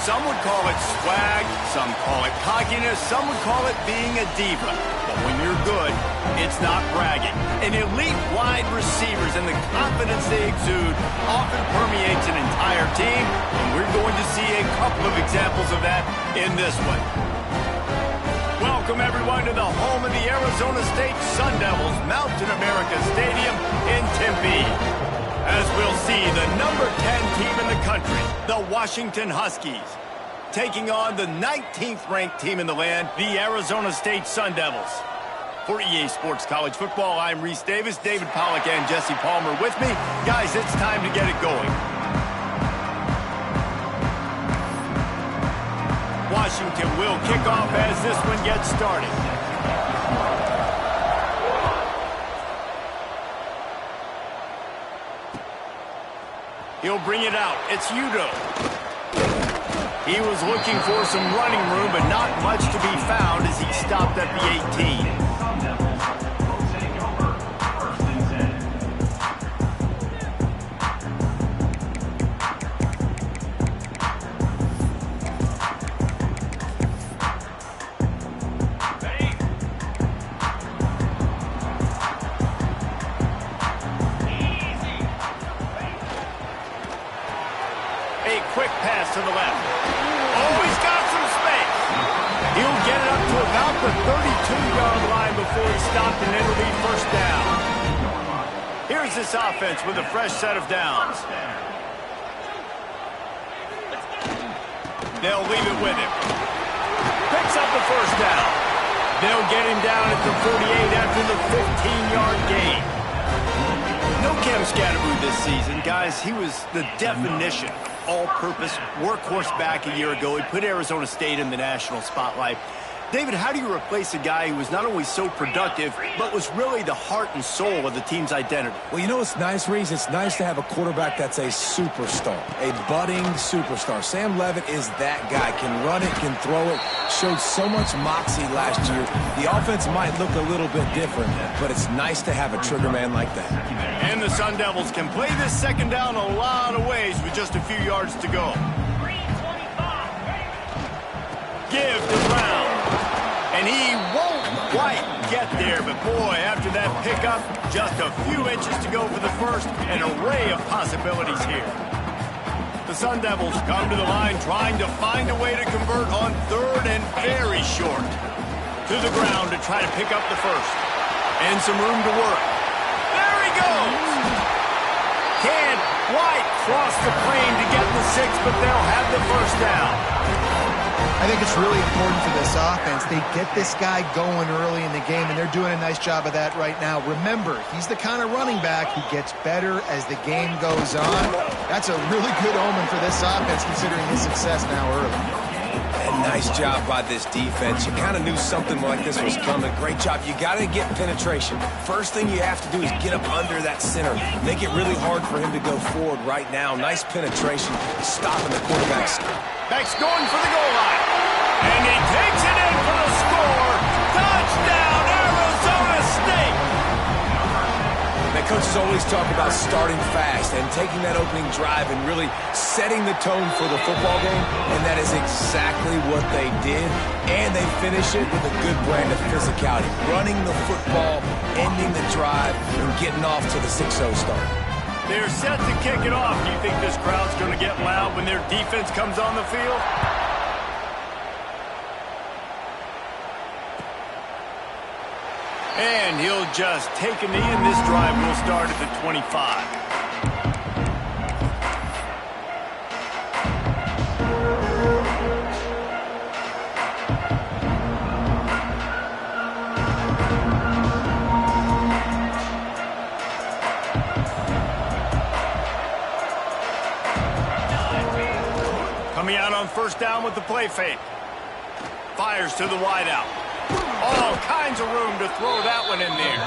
Some would call it swag, some call it cockiness, some would call it being a diva. But when you're good, it's not bragging. And elite wide receivers and the confidence they exude often permeates an entire team, and we're going to see a couple of examples of that in this one. Welcome, everyone, to the home of the Arizona State Sun Devils, Mountain America Stadium in Tempe. As we'll see, the number 10 team in the country, the Washington Huskies, taking on the 19th ranked team in the land, the Arizona State Sun Devils. For EA Sports College Football, I'm Reese Davis, David Pollack and Jesse Palmer with me. Guys, it's time to get it going. Washington will kick off as this one gets started. He'll bring it out. It's Udoh. He was looking for some running room, but not much to be found as he stopped at the 18. Quick pass to the left. Oh, he's got some space. He'll get it up to about the 32-yard line before he's stopped, and it'll be first down. Here's this offense with a fresh set of downs. They'll leave it with him. Picks up the first down. They'll get him down at the 48 after the 15-yard gain. No Cam Skattebo this season, guys. He was the definition of all-purpose workhorse back a year ago. He put Arizona State in the national spotlight. David, how do you replace a guy who was not only so productive, but was really the heart and soul of the team's identity? Well, you know what's nice, Reese? It's nice to have a quarterback that's a superstar, a budding superstar. Sam Levitt is that guy. Can run it, can throw it, showed so much moxie last year. The offense might look a little bit different, but it's nice to have a trigger man like that. And the Sun Devils can play this second down a lot of ways with just a few yards to go. Give to Brown. And he won't quite get there, but boy, after that pickup, just a few inches to go for the first, an array of possibilities here. The Sun Devils come to the line trying to find a way to convert on third and very short. To the ground to try to pick up the first. And some room to work. There he goes! Can't quite cross the plane to get the 6, but they'll have the first down. I think it's really important for this offense. They get this guy going early in the game, and they're doing a nice job of that right now. Remember, he's the kind of running back who gets better as the game goes on. That's a really good omen for this offense, considering his success now early. And nice job by this defense. You kind of knew something like this was coming. Great job. You got to get penetration. First thing you have to do is get up under that center. Make it really hard for him to go forward right now. Nice penetration, stopping the quarterback. Beck's going for the goal line. And he takes it in for the score. Touchdown, Arizona State. Now, coaches always talk about starting fast and taking that opening drive and really setting the tone for the football game, and that is exactly what they did, and they finish it with a good brand of physicality, running the football, ending the drive, and getting off to the 6-0 start. They're set to kick it off. Do you think this crowd's going to get loud when their defense comes on the field? And he'll just take a knee, and this drive will start at the 25. Coming out on first down with the play fake. Fires to the wideout. All kinds of room to throw that one in there.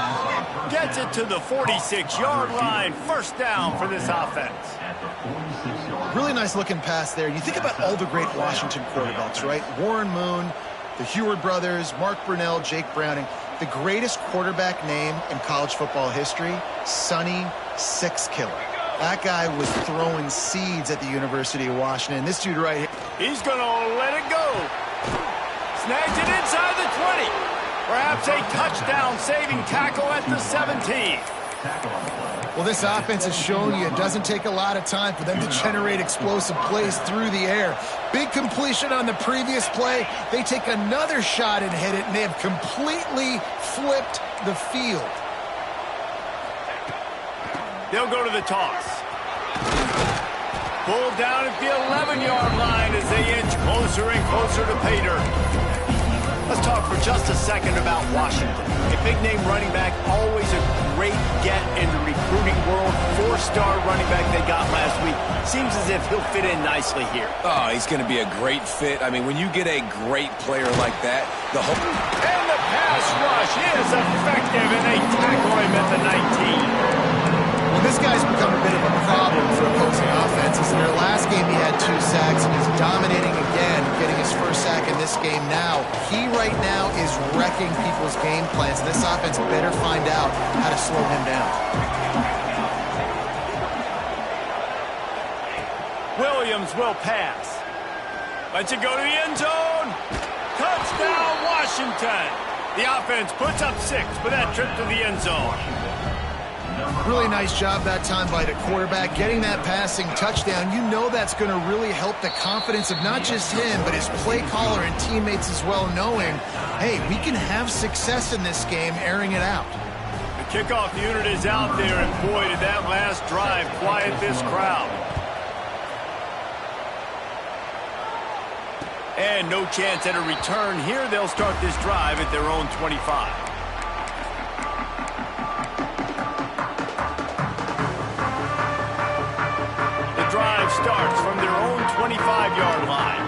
Gets it to the 46-yard line. First down for this offense. Really nice looking pass there. You think about all the great Washington quarterbacks, right? Warren Moon, the Heward brothers, Mark Brunell, Jake Browning. The greatest quarterback name in college football history, Sonny Six Killer. That guy was throwing seeds at the University of Washington. This dude right here. He's going to let it go. Snags it inside the 20. Perhaps a touchdown-saving tackle at the 17. Well, this offense has shown you it doesn't take a lot of time for them to generate explosive plays through the air. Big completion on the previous play. They take another shot and hit it, and they have completely flipped the field. They'll go to the toss. Pulled down at the 11-yard line as they inch closer and closer to pay dirt. Let's talk for just a second about Washington. A big-name running back, always a great get in the recruiting world. 4-star running back they got last week. Seems as if he'll fit in nicely here. Oh, he's going to be a great fit. I mean, when you get a great player like that, the whole... And the pass rush is effective, and they tackle him at the 19. Well, this guy's become a bit of a problem for opposing offenses. In their last game, he had 2 sacks, and he's dominating again, getting his first sack in this game now. He right now is wrecking people's game plans. This offense better find out how to slow him down. Williams will pass. Lets it go to the end zone. Touchdown, Washington. The offense puts up 6 for that trip to the end zone. Really nice job that time by the quarterback, getting that passing touchdown. You know that's going to really help the confidence of not just him, but his play caller and teammates as well, knowing, hey, we can have success in this game, airing it out. The kickoff unit is out there, and boy, did that last drive quiet this crowd. And no chance at a return here. They'll start this drive at their own 25. Starts from their own 25-yard line.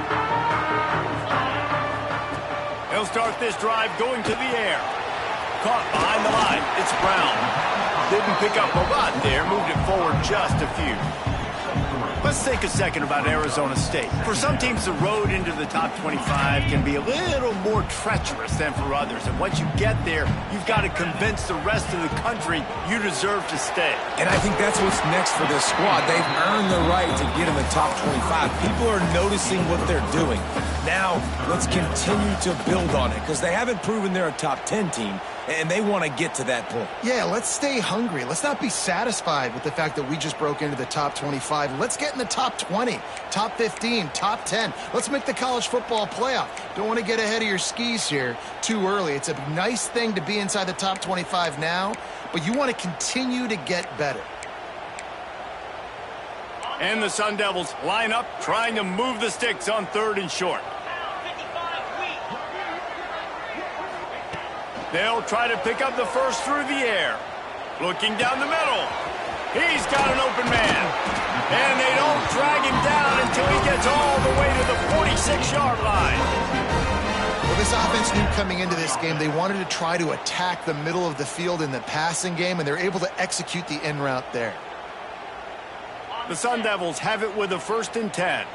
They'll start this drive going to the air. Caught behind the line. It's Brown. Didn't pick up a lot there. Moved it forward just a few. Let's think a second about Arizona State. For some teams, the road into the top 25 can be a little more treacherous than for others. And once you get there, you've got to convince the rest of the country you deserve to stay. And I think that's what's next for this squad. They've earned the right to get in the top 25. People are noticing what they're doing. Now, let's continue to build on it, because they haven't proven they're a top 10 team, and they want to get to that point. Yeah, let's stay hungry. Let's not be satisfied with the fact that we just broke into the top 25. Let's get in the top 20, top 15, top 10. Let's make the college football playoff. Don't want to get ahead of your skis here too early. It's a nice thing to be inside the top 25 now, but you want to continue to get better. And the Sun Devils line up, trying to move the sticks on 3rd and short. They'll try to pick up the first through the air. Looking down the middle. He's got an open man. And they don't drag him down until he gets all the way to the 46-yard line. Well, this offense knew coming into this game they wanted to try to attack the middle of the field in the passing game, and they're able to execute the in route there. The Sun Devils have it with a 1st and 10.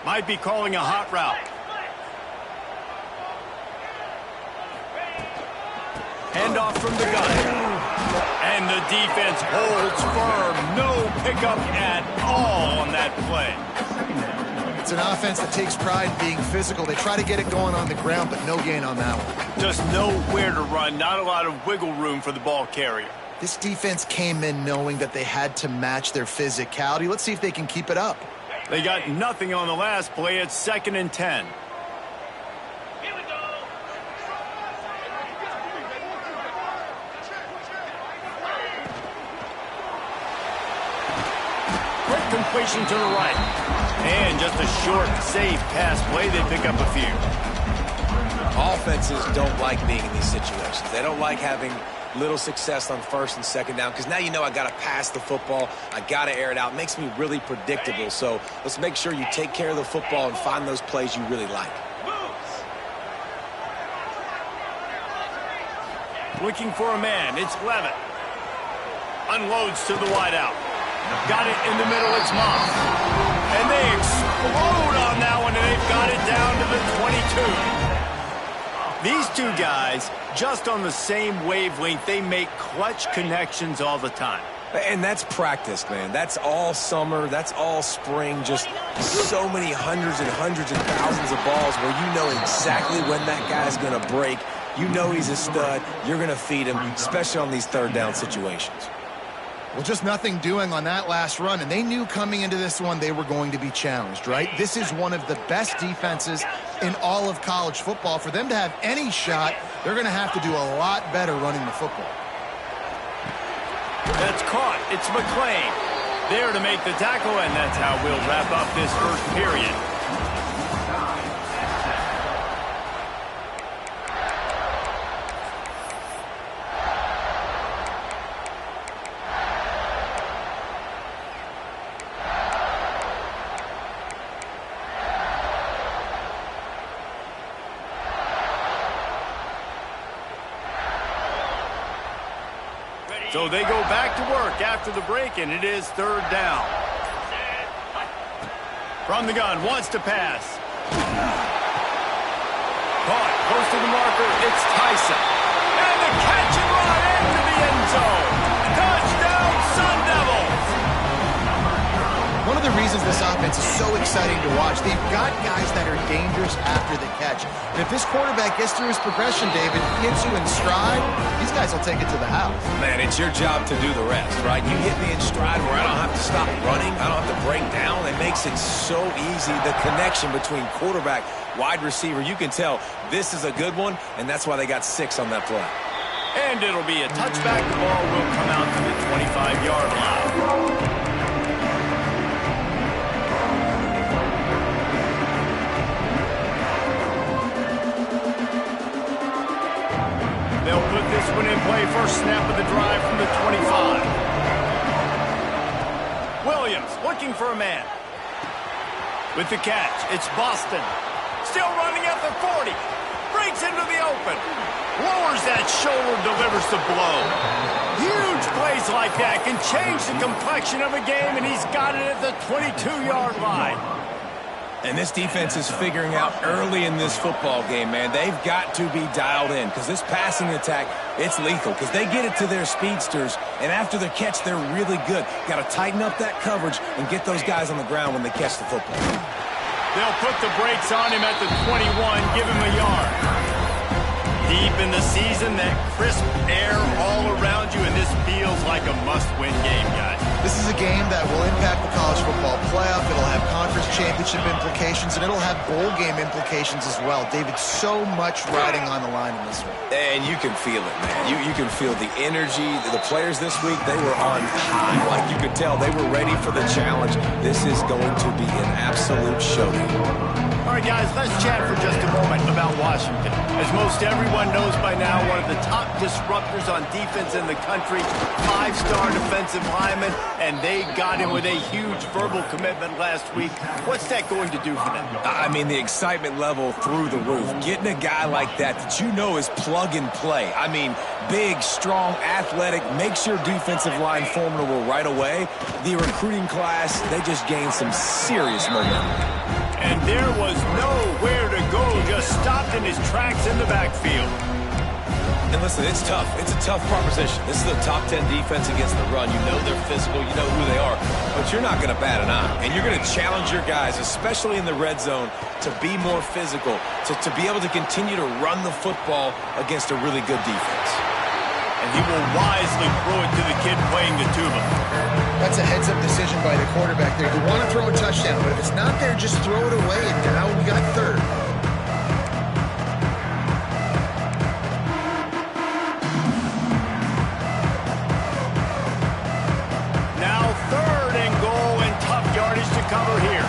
Might be calling a hot route. Handoff from the gun. And the defense holds firm. No pickup at all on that play. It's an offense that takes pride in being physical. They try to get it going on the ground, but no gain on that one. Just nowhere to run. Not a lot of wiggle room for the ball carrier. This defense came in knowing that they had to match their physicality. Let's see if they can keep it up. They got nothing on the last play. It's 2nd and 10. Quick completion to the right. And just a short, safe pass play. They pick up a few. Offenses don't like being in these situations. They don't like having little success on 1st and 2nd down, because now you know I got to pass the football. I got to air it out. It makes me really predictable. So let's make sure you take care of the football and find those plays you really like. Looking for a man. It's Levitt. Unloads to the wideout. Got it in the middle. It's Moss. And they explode on that one, and they've got it down to the 22. These two guys, just on the same wavelength, they make clutch connections all the time. And that's practice, man. That's all summer. That's all spring. Just so many hundreds and hundreds and thousands of balls where you know exactly when that guy's going to break. You know he's a stud. You're going to feed him, especially on these third down situations. Well, just nothing doing on that last run, and they knew coming into this one they were going to be challenged, right? This is one of the best defenses in all of college football. For them to have any shot, they're going to have to do a lot better running the football. That's caught. It's McClain there to make the tackle, and that's how we'll wrap up this first period. So they go back to work after the break, and it is third down. From the gun, wants to pass. Caught, close to the marker, it's Tyson. And the catch and run into the end zone. Touchdown, Sun Devils! One of the reasons this offense is so exciting to watch, they've got guys that are dangerous after the catch. And if this quarterback gets through his progression, David, hits you in stride, these guys will take it to the house. Man, it's your job to do the rest, right? You hit me in stride where I don't have to stop running. I don't have to break down. It makes it so easy. The connection between quarterback, wide receiver, you can tell this is a good one, and that's why they got 6 on that play. And it'll be a touchback. The ball will come out to the 25-yard line. They'll put this one in play. First snap of the drive from the 25. Williams looking for a man. With the catch, it's Boston. Still running at the 40. Breaks into the open. Lowers that shoulder, delivers the blow. Huge plays like that can change the complexion of a game, and he's got it at the 22-yard line. And this defense is figuring out early in this football game, man. They've got to be dialed in because this passing attack, it's lethal because they get it to their speedsters, and after the catch, they're really good. Got to tighten up that coverage and get those guys on the ground when they catch the football. They'll put the brakes on him at the 21, give him a yard. Deep in the season, that crisp air all around you, and this feels like a must-win game, guys. This is a game that will impact the college football playoff. It'll have conference championship implications, and it'll have bowl game implications as well. David, so much riding on the line in this one. And you can feel it, man. You can feel the energy. The players this week, they were on high. Like you could tell, they were ready for the challenge. This is going to be an absolute showdown. All right, guys, let's chat for just a moment about Washington. As most everyone knows by now, one of the top disruptors on defense in the country, 5-star defensive lineman, and they got him with a huge verbal commitment last week. What's that going to do for them? I mean, the excitement level through the roof. Getting a guy like that you know is plug and play. I mean, big, strong, athletic, makes your defensive line formidable right away. The recruiting class, they just gained some serious momentum. And there was nowhere to go, just stopped in his tracks in the backfield. And listen, it's tough. It's a tough proposition. This is a top 10 defense against the run. You know they're physical. You know who they are. But you're not going to bat an eye. And you're going to challenge your guys, especially in the red zone, to be more physical, to be able to continue to run the football against a really good defense. And he will wisely throw it to the kid playing the tuba. That's a heads-up decision by the quarterback there. You want to throw a touchdown, but if it's not there, just throw it away, and now we got third. Now third and goal, and tough yardage to cover here.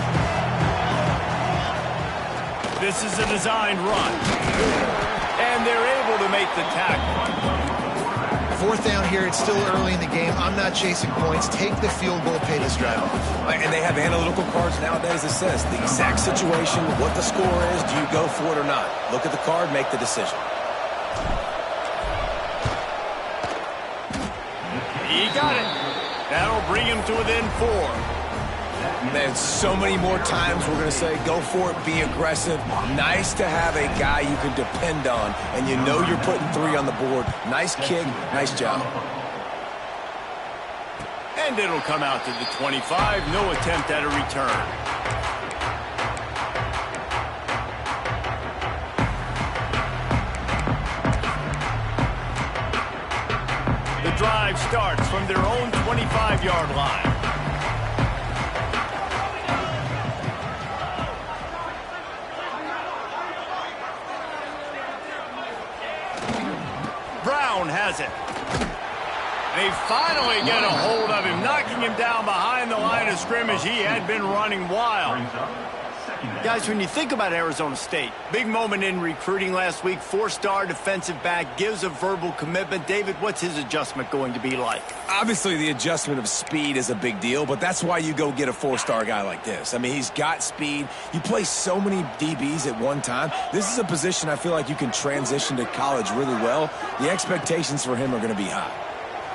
This is a designed run. And they're able to make the tackle. Fourth down here, it's still early in the game. I'm not chasing points. Take the field goal, pay this drive off. And they have analytical cards nowadays that says the exact situation, what the score is, do you go for it or not? Look at the card, make the decision. He got it. That'll bring him to within 4. Man, so many more times we're going to say, go for it, be aggressive. Nice to have a guy you can depend on, and you know you're putting 3 on the board. Nice kick, nice job. And it'll come out to the 25. No attempt at a return. The drive starts from their own 25-yard line. Brown has it. They finally get a hold of him, knocking him down behind the line of scrimmage. He had been running wild. Guys, when you think about Arizona State, big moment in recruiting last week, 4-star defensive back, gives a verbal commitment. David, what's his adjustment going to be like? Obviously, the adjustment of speed is a big deal, but that's why you go get a 4-star guy like this. I mean, he's got speed. You play so many DBs at one time. This is a position I feel like you can transition to college really well. The expectations for him are going to be high.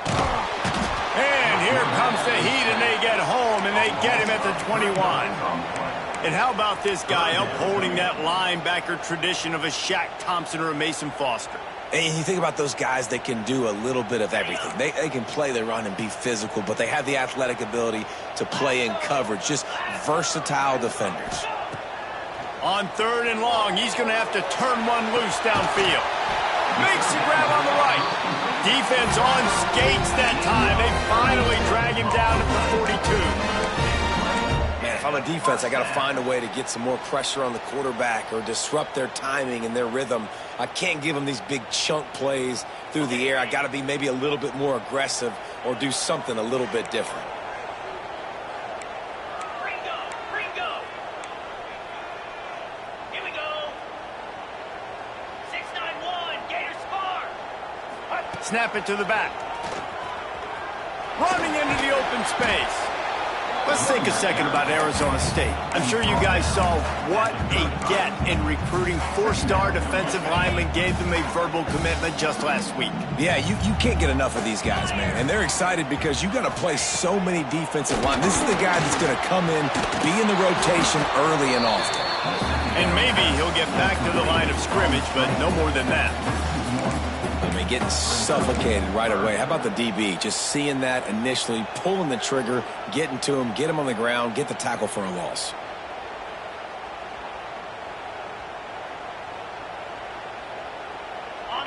And here comes the heat, and they get home, and they get him at the 21. And how about this guy upholding that linebacker tradition of a Shaq Thompson or a Mason Foster? And you think about those guys that can do a little bit of everything. They can play the run and be physical, but they have the athletic ability to play in coverage. Just versatile defenders. On 3rd and long, he's going to have to turn one loose downfield. Makes the grab on the right. Defense on skates that time. They finally drag him down at the 42. Man, if I'm a defense, I got to find a way to get some more pressure on the quarterback or disrupt their timing and their rhythm. I can't give them these big chunk plays through the air. I got to be maybe a little bit more aggressive or do something a little bit different. Snap it to the back. Running into the open space. Let's think a second about Arizona State. I'm sure you guys saw what a get in recruiting. 4-star defensive linemen gave them a verbal commitment just last week. Yeah, you can't get enough of these guys, man. And they're excited because you got to play so many defensive line. This is the guy that's going to come in, be in the rotation early and often. And maybe he'll get back to the line of scrimmage, but no more than that. I mean, getting suffocated right away. How about the DB? Just seeing that initially, pulling the trigger, getting to him, get him on the ground, get the tackle for a loss.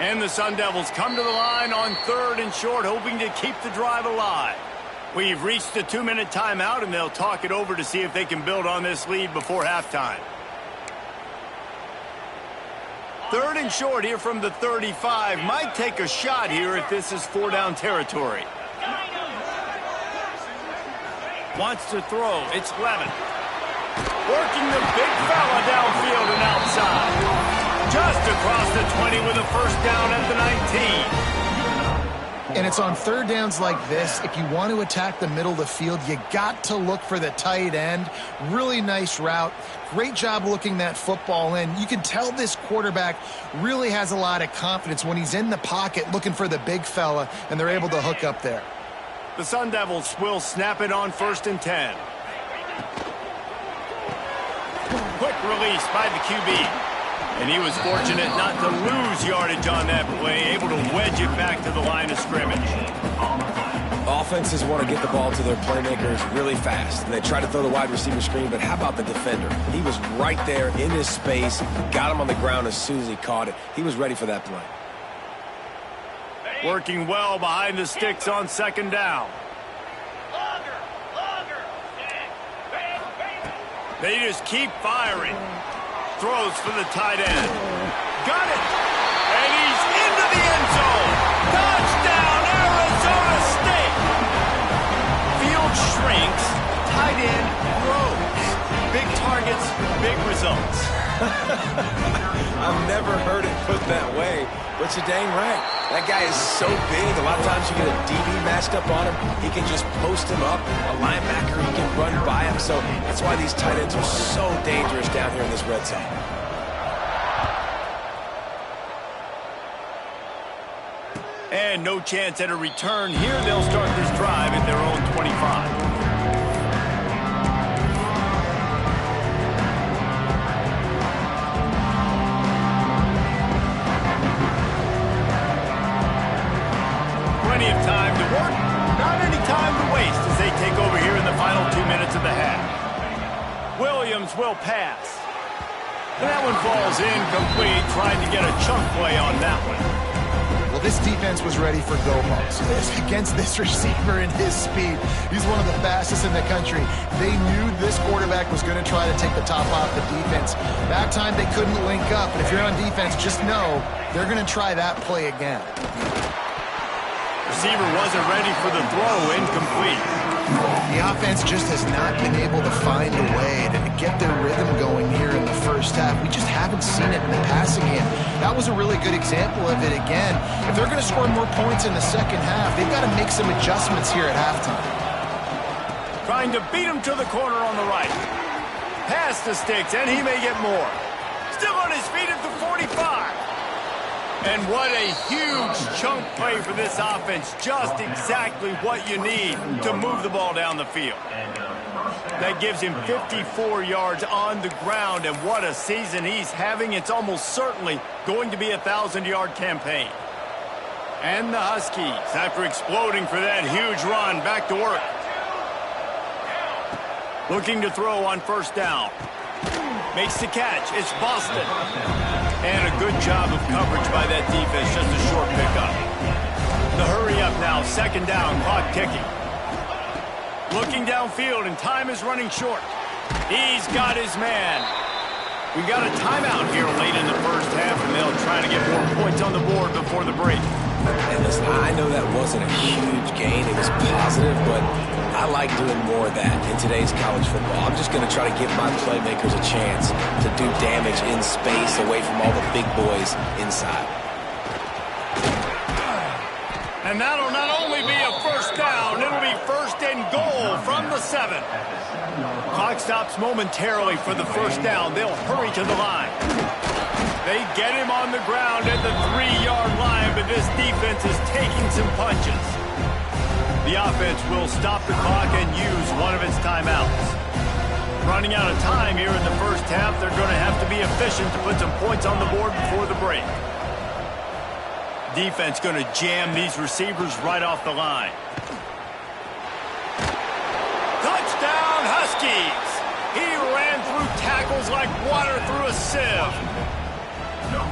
And the Sun Devils come to the line on 3rd and short, hoping to keep the drive alive. We've reached the 2-minute timeout, and they'll talk it over to see if they can build on this lead before halftime. 3rd and short here from the 35. Might take a shot here if this is 4-down territory. Wants to throw. It's Levin. Working the big fella downfield and outside. Just across the 20 with a first down at the 19. And it's on 3rd downs like this. If you want to attack the middle of the field, you got to look for the tight end. Really nice route. Great job looking that football in. You can tell this quarterback really has a lot of confidence when he's in the pocket looking for the big fella, and they're able to hook up there. The Sun Devils will snap it on 1st and 10. Quick release by the QB. And he was fortunate not to lose yardage on that play, able to wedge it back to the line of scrimmage. Offenses want to get the ball to their playmakers really fast. And they try to throw the wide receiver screen, but how about the defender? He was right there in his space, got him on the ground as soon as he caught it. He was ready for that play. Working well behind the sticks on 2nd down. They just keep firing. Throws for the tight end. Got it! And he's into the end zone! Touchdown, Arizona State! Field shrinks, tight end grows. Big targets, big results. I've never heard it put that way, but you're dang right. That guy is so big. A lot of times you get a DB matched up on him. He can just post him up. A linebacker, he can run by him. So that's why these tight ends are so dangerous down here in this red zone. And no chance at a return here. They'll start this drive at their own 25. Plenty of time to work, not any time to waste as they Mahomes will pass. And that one falls incomplete, trying to get a chunk play on that one. Well, this defense was ready for go-balls. Against this receiver and his speed, he's one of the fastest in the country. They knew this quarterback was going to try to take the top off the defense. That time they couldn't link up, and if you're on defense, just know they're going to try that play again. Receiver wasn't ready for the throw, incomplete. The offense just has not been able to find a way to get their rhythm going here in the first half. We just haven't seen it in the passing game. That was a really good example of it again. If they're going to score more points in the second half, they've got to make some adjustments here at halftime. Trying to beat him to the corner on the right. Pass to Sticks, and he may get more. Still on his feet at the 45. And what a huge chunk play for this offense. Just exactly what you need to move the ball down the field. That gives him 54 yards on the ground, and what a season he's having. It's almost certainly going to be a 1,000-yard campaign. And the Huskies, after exploding for that huge run, back to work. Looking to throw on first down. Makes the catch. It's Boston. And a good job of coverage by that defense. Just a short pickup. The hurry up now. Second down. Clock ticking. Looking downfield, and time is running short. He's got his man. We got a timeout here late in the first half, and they'll try to get more points on the board before the break. And listen, I know that wasn't a huge gain. It was positive, but I like doing more of that in today's college football. I'm just going to try to give my playmakers a chance to do damage in space away from all the big boys inside. And that'll not only be a first down, it'll be first and goal from the 7. Clock stops momentarily for the first down. They'll hurry to the line. They get him on the ground at the 3-yard line, but this defense is taking some punches. The offense will stop the clock and use one of its timeouts. Running out of time here in the first half, they're going to have to be efficient to put some points on the board before the break. Defense going to jam these receivers right off the line. Touchdown, Huskies! He ran through tackles like water through a sieve.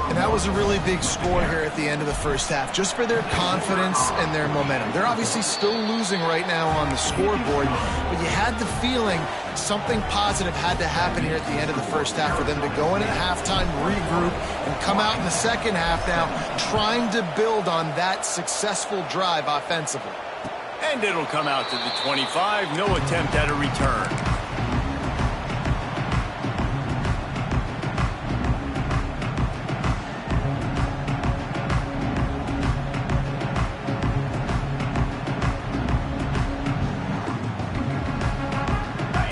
And that was a really big score here at the end of the first half, just for their confidence and their momentum. They're obviously still losing right now on the scoreboard, but you had the feeling something positive had to happen here at the end of the first half for them to go in at halftime, regroup, and come out in the second half now trying to build on that successful drive offensively. And it'll come out to the 25. No attempt at a return.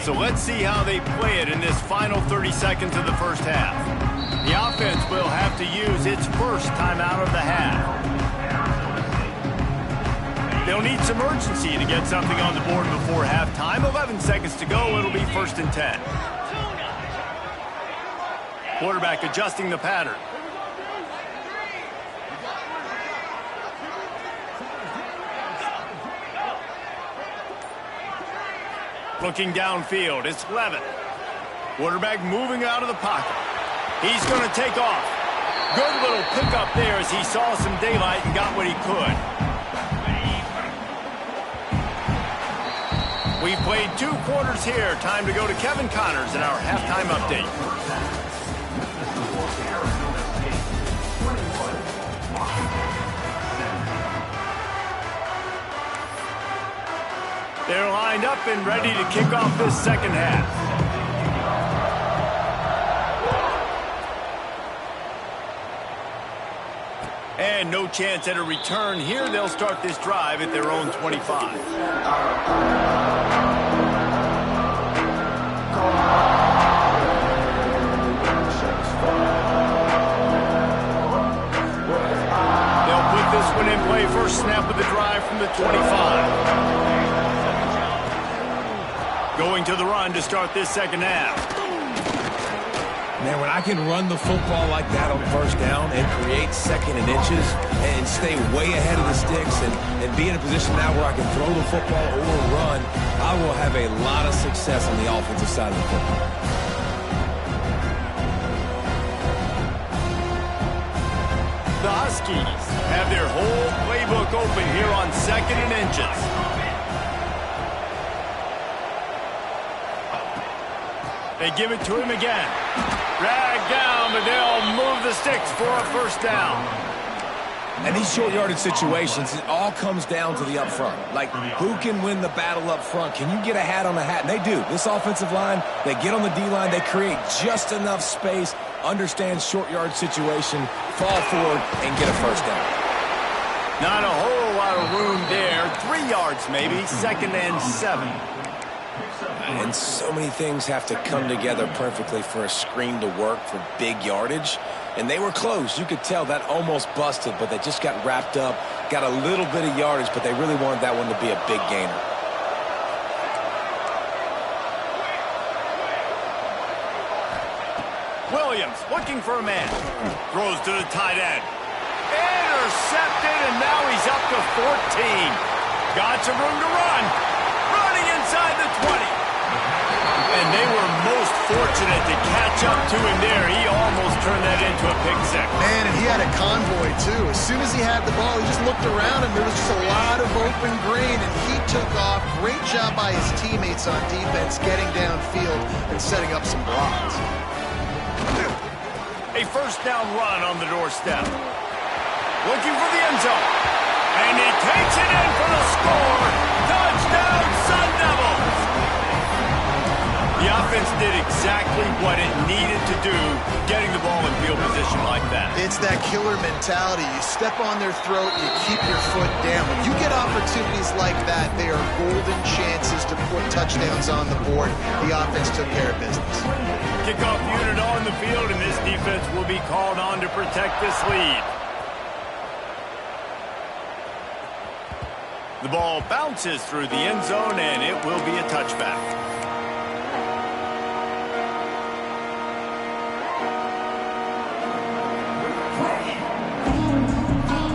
So let's see how they play it in this final 30 seconds of the first half. The offense will have to use its first timeout of the half. They'll need some urgency to get something on the board before halftime. 11 seconds to go. It'll be first and 10. Quarterback adjusting the pattern. Looking downfield, it's Levin. Quarterback moving out of the pocket. He's going to take off. Good little pickup there as he saw some daylight and got what he could. We've played 2 quarters here. Time to go to Kevin Connors in our halftime update. They're lined up and ready to kick off this second half. And no chance at a return here. They'll start this drive at their own 25. They'll put this one in play. First snap of the drive from the 25. Going to the run to start this second half. Man, when I can run the football like that on first down and create second and inches and stay way ahead of the sticks and be in a position now where I can throw the football or run, I will have a lot of success on the offensive side of the football. The Huskies have their whole playbook open here on 2nd and inches. They give it to him again. Dragged down, but they'll move the sticks for a first down. And these short yardage situations, it all comes down to the up front. Like, who can win the battle up front? Can you get a hat on a hat? And they do. This offensive line, they get on the D-line, they create just enough space, understand short yard situation, fall forward, and get a first down. Not a whole lot of room there. 3 yards maybe, 2nd and 7. And so many things have to come together perfectly for a screen to work for big yardage. And they were close. You could tell that almost busted, but they just got wrapped up, got a little bit of yardage, but they really wanted that one to be a big gainer. Williams looking for a man. Throws to the tight end. Intercepted, and now he's up to 14. Got some room to run. Running inside the 20. And they were most fortunate to catch up to him there. He almost turned that into a pick six. Man, and he had a convoy, too. As soon as he had the ball, he just looked around, and there was just a lot of open green, and he took off. Great job by his teammates on defense, getting downfield and setting up some blocks. A first down run on the doorstep. Looking for the end zone. And he takes it in for the score. Touchdown, Sun Devils! The offense did exactly what it needed to do, getting the ball in field position like that. It's that killer mentality. You step on their throat, you keep your foot down. When you get opportunities like that, they are golden chances to put touchdowns on the board. The offense took care of business. Kickoff unit on the field, and this defense will be called on to protect this lead. The ball bounces through the end zone, and it will be a touchback.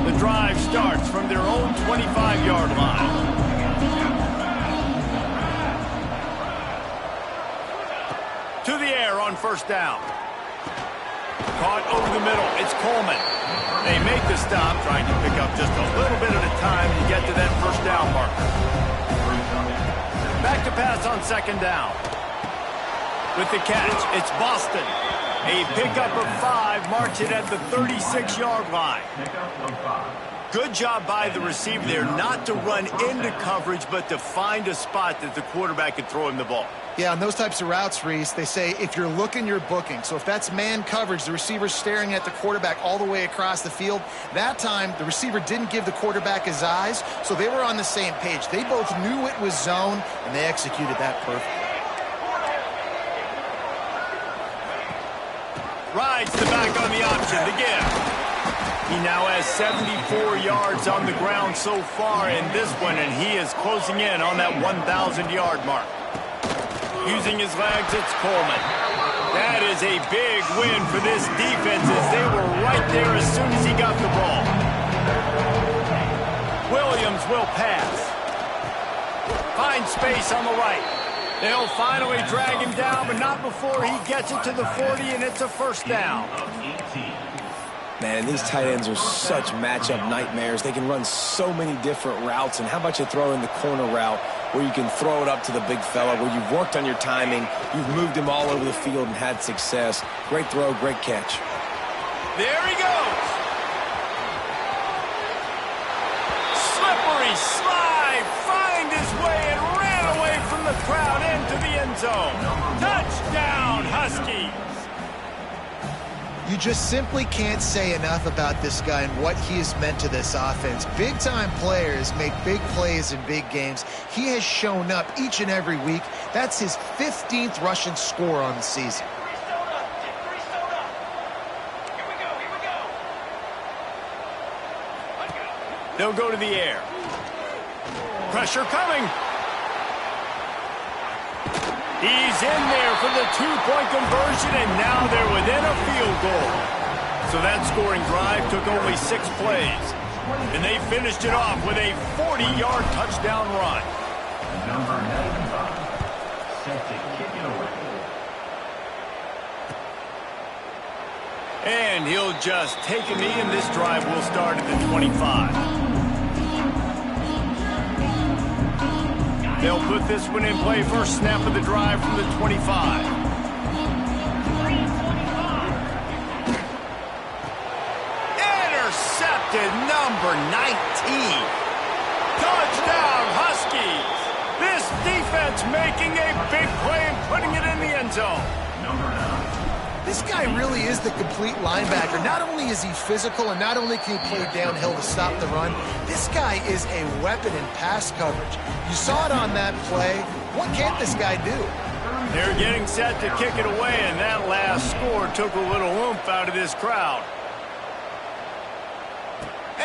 The drive starts from their own 25-yard line. To the air on first down. Caught over the middle. It's Coleman. They make the stop, trying to pick up just a little bit at a time to get to that first down marker. Back to pass on 2nd down. With the catch, it's Boston. A pickup of 5, marks it at the 36-yard line. Good job by the receiver there, not to run into coverage, but to find a spot that the quarterback could throw him the ball. Yeah, on those types of routes, Reese, they say if you're looking, you're booking. So if that's man coverage, the receiver's staring at the quarterback all the way across the field. That time, the receiver didn't give the quarterback his eyes, so they were on the same page. They both knew it was zone, and they executed that perfectly. Rides the back on the option to give. He now has 74 yards on the ground so far in this one, and he is closing in on that 1,000-yard mark. Using his legs, it's Coleman. That is a big win for this defense as they were right there as soon as he got the ball. Williams will pass. Finds space on the right. They'll finally drag him down, but not before he gets it to the 40, and it's a first down. Man, these tight ends are such matchup nightmares. They can run so many different routes. And how about you throw in the corner route where you can throw it up to the big fella, where you've worked on your timing, you've moved him all over the field and had success. Great throw, great catch. There he goes. Slippery slide, find his way and ran away from the crowd into the end zone. Touchdown, Huskies. You just simply can't say enough about this guy and what he has meant to this offense. Big-time players make big plays in big games. He has shown up each and every week. That's his 15th rushing score on the season. They'll go to the air. Pressure coming. He's in there for the two-point conversion, and now they're within a field goal. So that scoring drive took only 6 plays. And they finished it off with a 40-yard touchdown run. Number 95, set to kick it away. And he'll just take a knee, and this drive will start at the 25. They'll put this one in play. First snap of the drive from the 25. Intercepted, number 19. Touchdown, Huskies. This defense making a big play and putting it in the end zone. Number 9. This guy really is the complete linebacker. Not only is he physical and not only can he play downhill to stop the run, this guy is a weapon in pass coverage. You saw it on that play. What can't this guy do? They're getting set to kick it away, and that last score took a little oomph out of this crowd.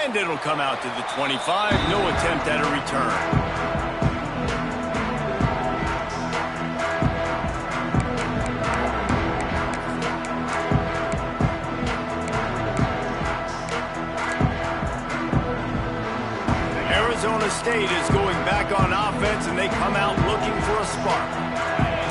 And it'll come out to the 25. No attempt at a return. Arizona State is going back on offense, and they come out looking for a spark.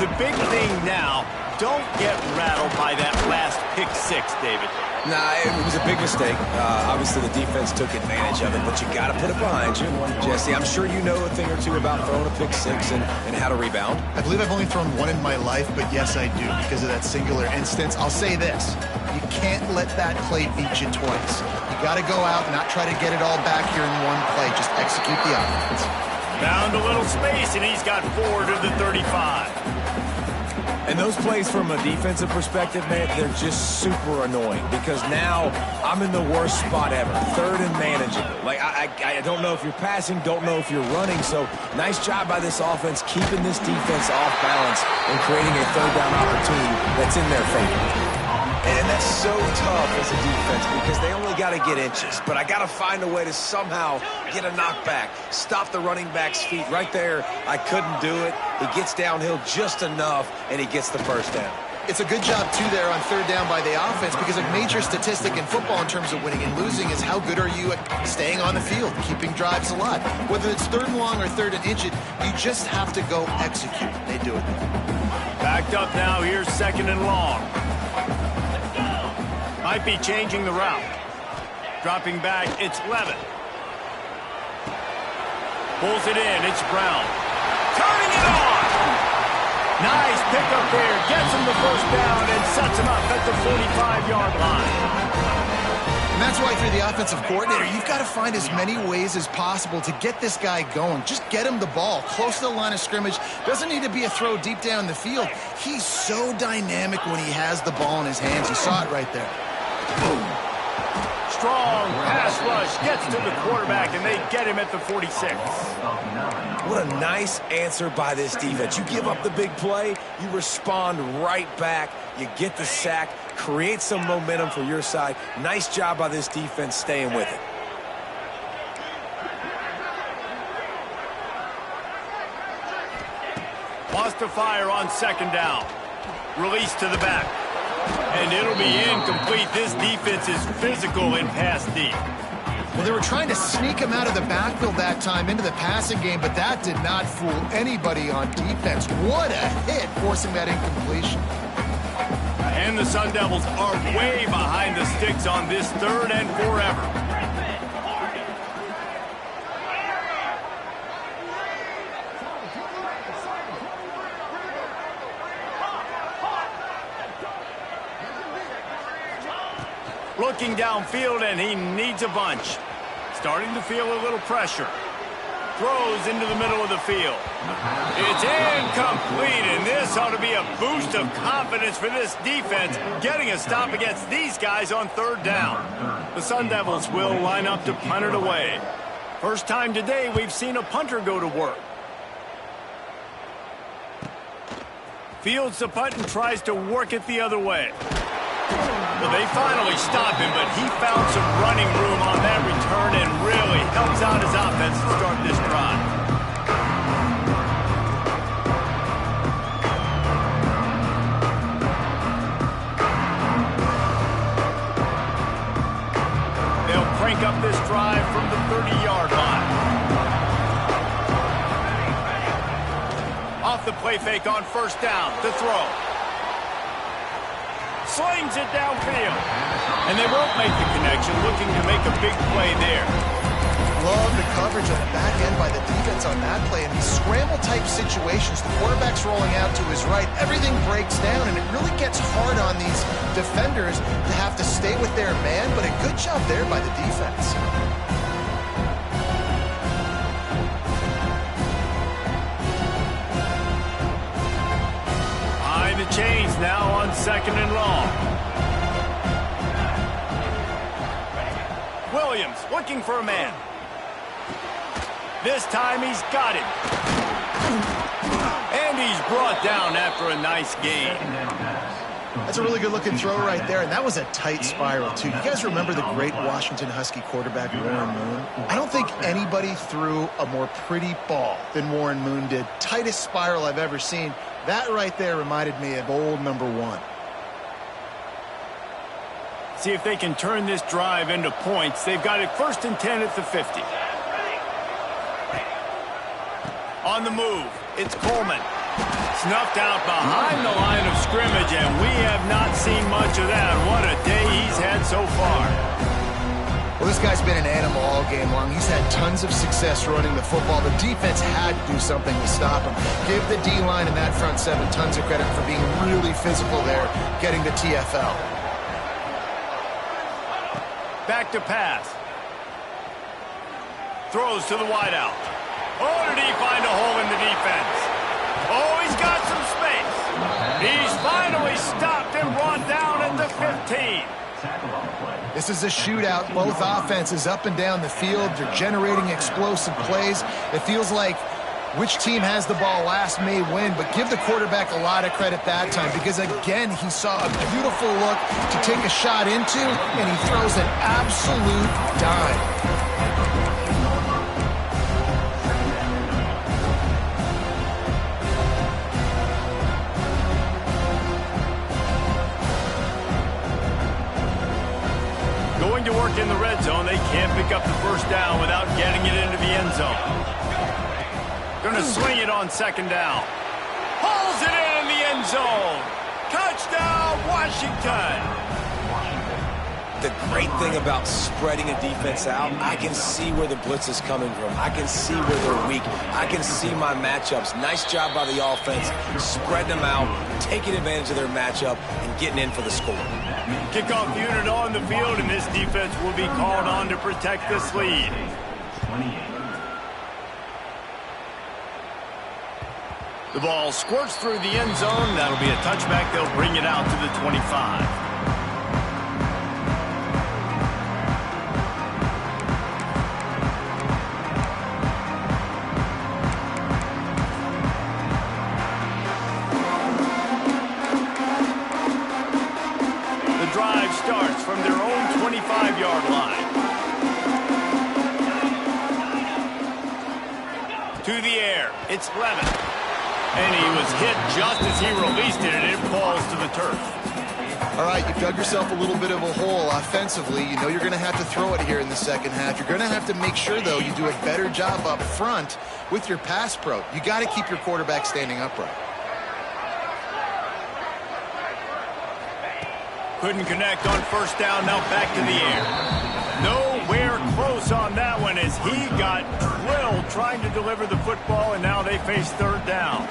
The big thing now, don't get rattled by that last pick six, David. Nah, it was a big mistake. Obviously, the defense took advantage of it, but you got to put it behind you. Jesse, I'm sure you know a thing or two about throwing a pick six and how to rebound. I believe I've only thrown one in my life, but yes, I do because of that singular instance. I'll say this. You can't let that play beat you twice. You got to go out and not try to get it all back here in one play. Just execute the offense. Found a little space, and he's got 4 to the 35. And those plays from a defensive perspective, man, they're just super annoying because now I'm in the worst spot ever. Third and manageable. Like, I don't know if you're passing, don't know if you're running. So nice job by this offense keeping this defense off balance and creating a third down opportunity that's in their favor. And that's so tough as a defense because they only got to get inches. But I got to find a way to somehow get a knockback, stop the running back's feet right there. I couldn't do it. He gets downhill just enough, and he gets the first down. It's a good job, too, there on third down by the offense because a major statistic in football in terms of winning and losing is how good are you at staying on the field, keeping drives alive. Whether it's third and long or third and inch, you just have to go execute. They do it there. Backed up now. Here's second and long. Might be changing the route. Dropping back, it's Levin. Pulls it in, it's Brown. Turning it on! Nice pickup there. Gets him the first down and sets him up at the 45-yard line. And that's why if you're the offensive coordinator, you've got to find as many ways as possible to get this guy going. Just get him the ball close to the line of scrimmage. Doesn't need to be a throw deep down the field. He's so dynamic when he has the ball in his hands. You saw it right there. Boom. Strong pass rush gets to the quarterback, and they get him at the 46. What a nice answer by this defense. You give up the big play, you respond right back, you get the sack, create some momentum for your side. Nice job by this defense staying with it. Wants to fire on second down. Release to the back. And it'll be incomplete. This defense is physical in pass deep. Well, they were trying to sneak him out of the backfield that time into the passing game, but that did not fool anybody on defense. What a hit, forcing that incompletion. And the Sun Devils are way behind the sticks on this third and forever. Looking downfield, and he needs a bunch. Starting to feel a little pressure. Throws into the middle of the field. It's incomplete, and this ought to be a boost of confidence for this defense, getting a stop against these guys on third down. The Sun Devils will line up to punt it away. First time today we've seen a punter go to work. Fields the punt and tries to work it the other way. Well, they finally stop him, but he found some running room on that return and really helps out his offense to start this drive. They'll crank up this drive from the 30-yard line. Off the play fake on first down, the throw. Slings it downfield. And they won't make the connection, looking to make a big play there. Love the coverage on the back end by the defense on that play. In these scramble-type situations, the quarterback's rolling out to his right. Everything breaks down, and it really gets hard on these defenders to have to stay with their man, but a good job there by the defense. Behind the chains now on 2nd and long. Williams looking for a man. This time he's got it. And he's brought down after a nice gain. That's a really good-looking throw right there, and that was a tight spiral, too. You guys remember the great Washington Husky quarterback, Warren Moon? I don't think anybody threw a more pretty ball than Warren Moon did. Tightest spiral I've ever seen. That right there reminded me of old number 1. See if they can turn this drive into points. They've got it 1st and 10 at the 50. On the move, it's Coleman. Snuffed out behind the line of scrimmage, and we have not seen much of that. What a day he's had so far. Well, this guy's been an animal all game long. He's had tons of success running the football. The defense had to do something to stop him. Give the D-line and that front 7 tons of credit for being really physical there, getting the TFL. Back to pass. Throws to the wideout. Oh, did he find a hole in the defense? Oh, he's got some space. He's finally stopped and brought down at the 15. This is a shootout. Both offenses up and down the field. They're generating explosive plays. It feels like which team has the ball last may win, but give the quarterback a lot of credit that time because, again, he saw a beautiful look to take a shot into, and he throws an absolute dime. Going to work in the red zone, they can't pick up the 1st down without getting it into the end zone. Going to swing it on 2nd down. Pulls it in the end zone. Touchdown, Washington. The great thing about spreading a defense out, I can see where the blitz is coming from. I can see where they're weak. I can see my matchups. Nice job by the offense, spreading them out, taking advantage of their matchup, and getting in for the score. Kickoff unit on the field, and this defense will be called on to protect this lead. 28. The ball squirts through the end zone. That'll be a touchback. They'll bring it out to the 25. The drive starts from their own 25-yard line. To the air. It's Levin. And he was hit just as he released it, and it falls to the turf. All right, you've dug yourself a little bit of a hole offensively. You know you're going to have to throw it here in the 2nd half. You're going to have to make sure, though, you do a better job up front with your pass pro. You got to keep your quarterback standing upright. Couldn't connect on 1st down, now back to the air. Nowhere close on that one as he got drilled trying to deliver the football, and now they face 3rd down.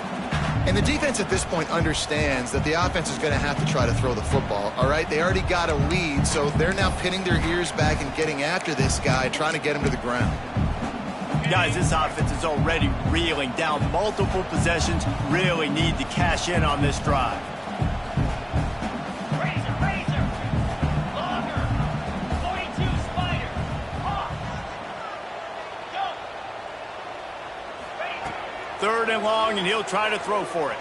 And the defense at this point understands that the offense is going to have to try to throw the football, all right? They already got a lead, so they're now pinning their ears back and getting after this guy, trying to get him to the ground. Guys, this offense is already reeling down multiple possessions. Really need to cash in on this drive. Third and long, and he'll try to throw for it.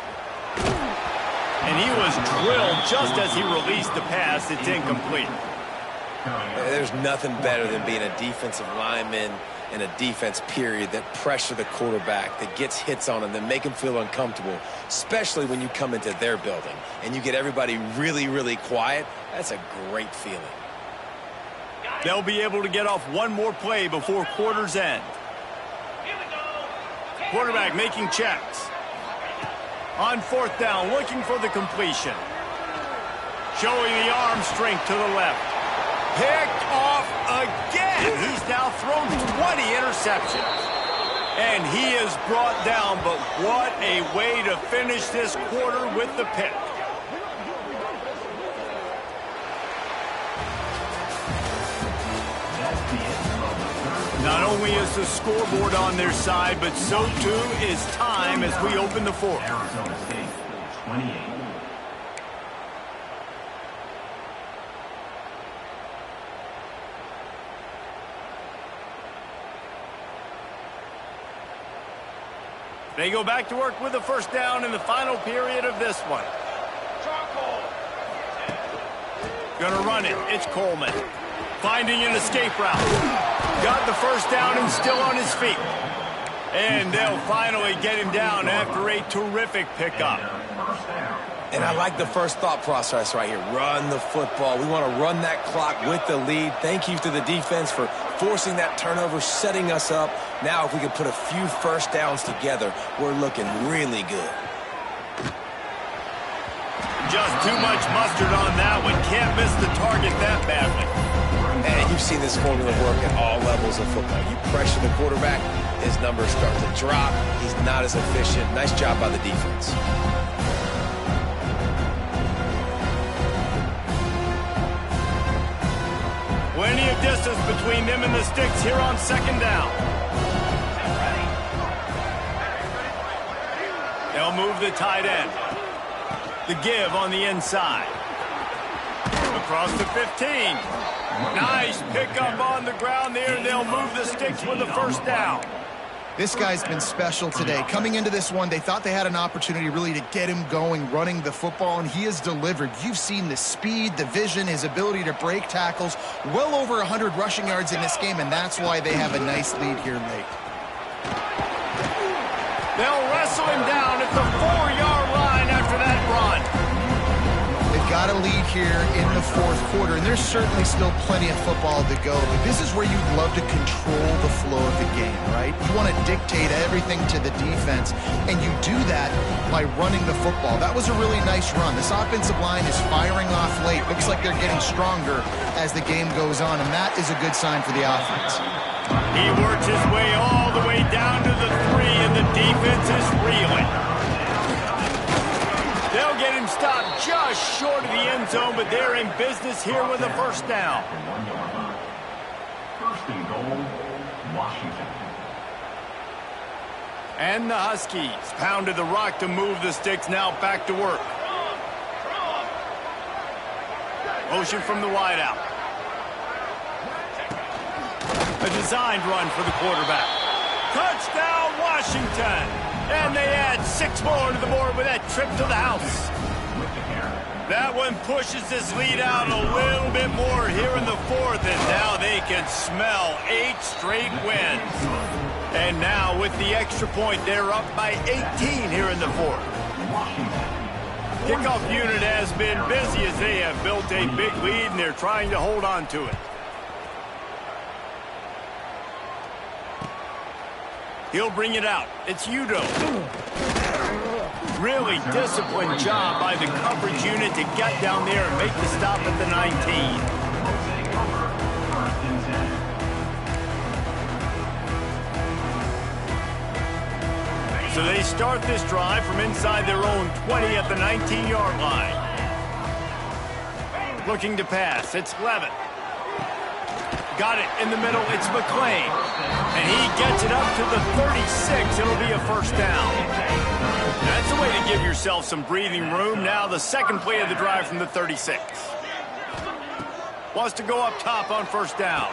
And he was drilled just as he released the pass. It's incomplete. There's nothing better than being a defensive lineman and a defense period that pressure the quarterback, that gets hits on him, that make him feel uncomfortable, especially when you come into their building and you get everybody really, really quiet. That's a great feeling. They'll be able to get off one more play before quarter's end. Quarterback making checks. On 4th down, looking for the completion. showing the arm strength to the left. Picked off again. He's now thrown 20 interceptions. And he is brought down, but what a way to finish this quarter with the pick. Not only is the scoreboard on their side, but so too is time as we open the fourth. Arizona State, 28. They go back to work with the first down in the final period of this one. Gonna run it. It's Coleman. Finding an escape route. Got the first down and still on his feet. And they'll finally get him down after a terrific pickup. And I like the first thought process right here. Run the football. We want to run that clock with the lead. Thank you to the defense for forcing that turnover, setting us up. Now if we can put a few first downs together, we're looking really good. Just too much mustard on that one. Can't miss the target that badly. And you've seen this formula work at all levels of football. You pressure the quarterback, his numbers start to drop. He's not as efficient. Nice job by the defense. Plenty of distance between them and the sticks here on second down. They'll move the tight end. The give on the inside. Across the 15. Nice pickup on the ground there. They'll move the sticks with the first down. This guy's been special today. Coming into this one, they thought they had an opportunity really to get him going, running the football, and he has delivered. You've seen the speed, the vision, his ability to break tackles. Well over 100 rushing yards in this game, and that's why they have a nice lead here late. They'll wrestle him down at the 4-yard line after that run. They've got a lead here in the fourth quarter, and there's certainly still plenty of football to go, but this is where you'd love to control the flow of the game, right? You want to dictate everything to the defense, and you do that by running the football. That was a really nice run. This offensive line is firing off late. Looks like they're getting stronger as the game goes on, and that is a good sign for the offense. He works his way all the way down to the 3, and the defense is reeling. They'll get him stopped just short of the end zone, but they're in business here with a first down. First and goal, Washington. And the Huskies pounded the rock to move the sticks, now back to work. Motion from the wideout. A designed run for the quarterback. Touchdown, Washington! And they add 6 more to the board with that trip to the house. That one pushes this lead out a little bit more here in the fourth, and now they can smell 8 straight wins. And now with the extra point, they're up by 18 here in the fourth. Kickoff unit has been busy as they have built a big lead, and they're trying to hold on to it. He'll bring it out. It's Udo. Really disciplined job by the coverage unit to get down there and make the stop at the 19. So they start this drive from inside their own 20 at the 19-yard line. Looking to pass. It's Levitt. Got it in the middle. It's McClain. And he gets it up to the 36. It'll be a first down. That's a way to give yourself some breathing room. Now the second play of the drive from the 36. Wants to go up top on first down.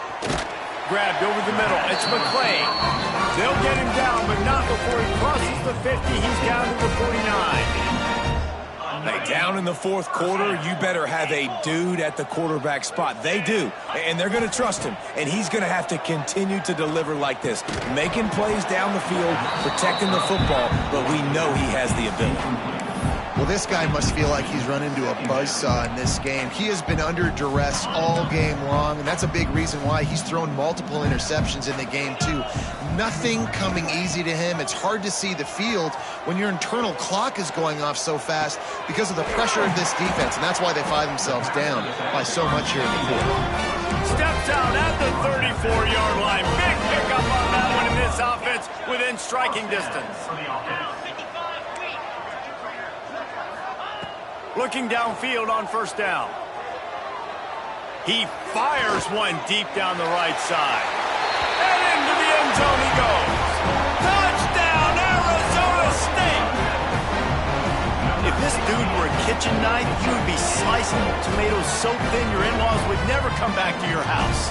Grabbed over the middle. It's McClain. They'll get him down, but not before he crosses the 50. He's down to the 49. Hey, down in the fourth quarter, you better have a dude at the quarterback spot. They do, and they're going to trust him, and he's going to have to continue to deliver like this, making plays down the field, protecting the football, but we know he has the ability. Well, this guy must feel like he's run into a buzzsaw in this game. He has been under duress all game long, and that's a big reason why he's thrown multiple interceptions in the game, too. Nothing coming easy to him. It's hard to see the field when your internal clock is going off so fast because of the pressure of this defense, and that's why they find themselves down by so much here in the fourth. Steps out at the 34-yard line. Big pickup on that one in this offense within striking distance. Looking downfield on first down. He fires one deep down the right side. And into the end zone he goes. Touchdown, Arizona State! If this dude were a kitchen knife, he would be slicing tomatoes so thin your in-laws would never come back to your house.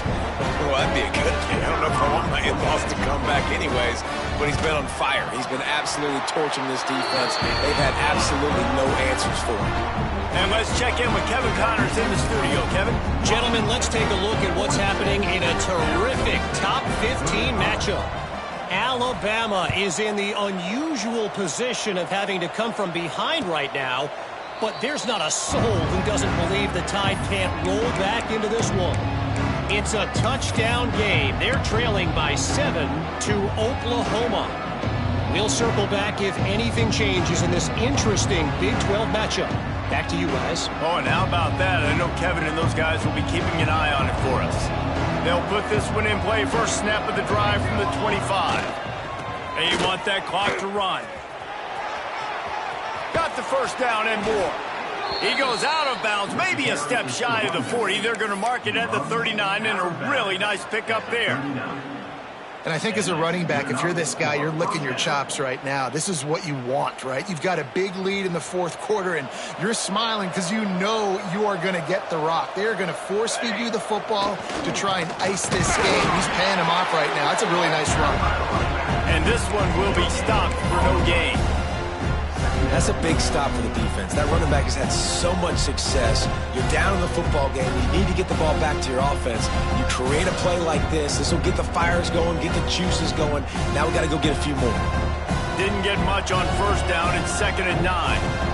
Well, that'd be a good thing. I don't know if I want my in-laws to come back anyways, but he's been on fire. He's been absolutely torching this defense. They've had absolutely no answers for him. And let's check in with Kevin Connors in the studio. Kevin? Gentlemen, let's take a look at what's happening in a terrific top 15 matchup. Alabama is in the unusual position of having to come from behind right now, but there's not a soul who doesn't believe the Tide can't roll back into this one. It's a touchdown game. They're trailing by 7 to Oklahoma. We'll circle back if anything changes in this interesting Big 12 matchup. Back to you guys. Oh, and how about that? I know Kevin and those guys will be keeping an eye on it for us. They'll put this one in play. First snap of the drive from the 25. They want that clock to run. Got the first down and more. He goes out of bounds, maybe a step shy of the 40. They're going to mark it at the 39, and a really nice pickup there. And I think as a running back, if you're this guy, you're licking your chops right now. This is what you want, right? You've got a big lead in the fourth quarter, and you're smiling because you know you are going to get the rock. They are going to force-feed you the football to try and ice this game. He's paying him off right now. That's a really nice run. And this one will be stopped for no gain. That's a big stop for the defense. That running back has had so much success. You're down in the football game. You need to get the ball back to your offense. You create a play like this. This will get the fires going, get the juices going. Now we got to go get a few more. Didn't get much on first down. It's 2nd and 9.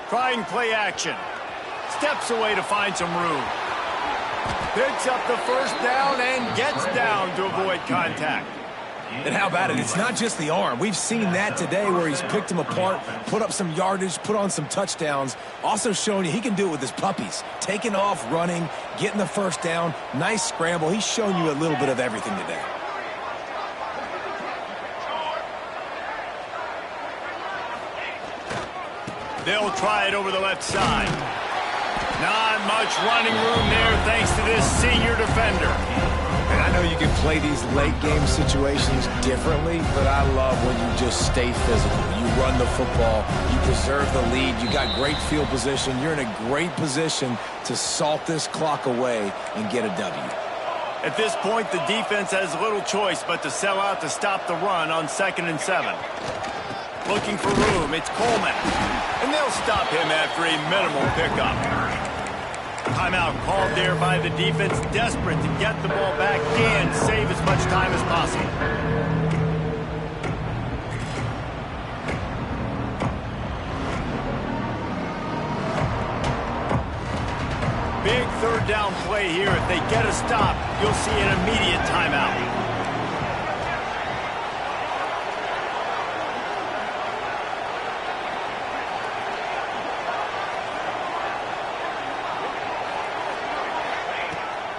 Trying play action. Steps away to find some room. Picks up the first down and gets down to avoid contact. And how about it? It's not just the arm. We've seen that today where he's picked them apart, put up some yardage, put on some touchdowns. Also showing you he can do it with his puppies. Taking off, running, getting the first down. Nice scramble. He's shown you a little bit of everything today. They'll try it over the left side. Not much running room there thanks to this senior defender. And I know you can play these late game situations differently, but I love when you just stay physical. You run the football, you preserve the lead, you got great field position. You're in a great position to salt this clock away and get a W. At this point, the defense has little choice but to sell out to stop the run on 2nd and 7. Looking for room, it's Coleman. And they'll stop him after a minimal pickup. Timeout called there by the defense, desperate to get the ball back and save as much time as possible. Big third down play here. If they get a stop, you'll see an immediate timeout.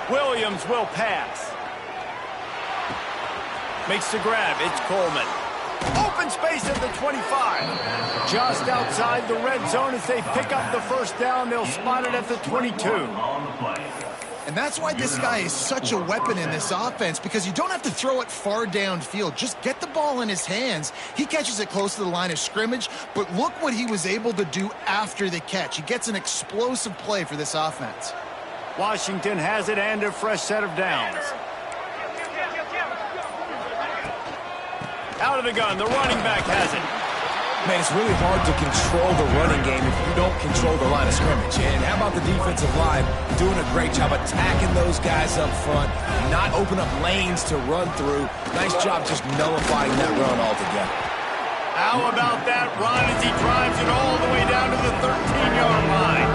Williams will pass. Makes the grab. It's Coleman. Open space at the 25. Just outside the red zone as they pick up the first down. They'll spot it at the 22. And that's why this guy is such a weapon in this offense, because you don't have to throw it far downfield. Just get the ball in his hands. He catches it close to the line of scrimmage, but look what he was able to do after the catch. He gets an explosive play for this offense. Washington has it and a fresh set of downs. Out of the gun, the running back has it. Man, it's really hard to control the running game if you don't control the line of scrimmage. And how about the defensive line doing a great job attacking those guys up front, not open up lanes to run through. Nice job just nullifying that run altogether. How about that run as he drives it all the way down to the 13-yard line?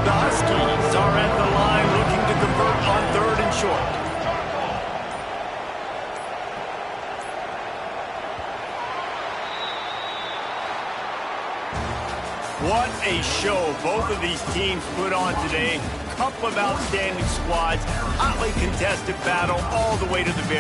The Huskies are at the line looking to convert on 3rd and short. What a show both of these teams put on today. Couple of outstanding squads, hotly contested battle all the way to the very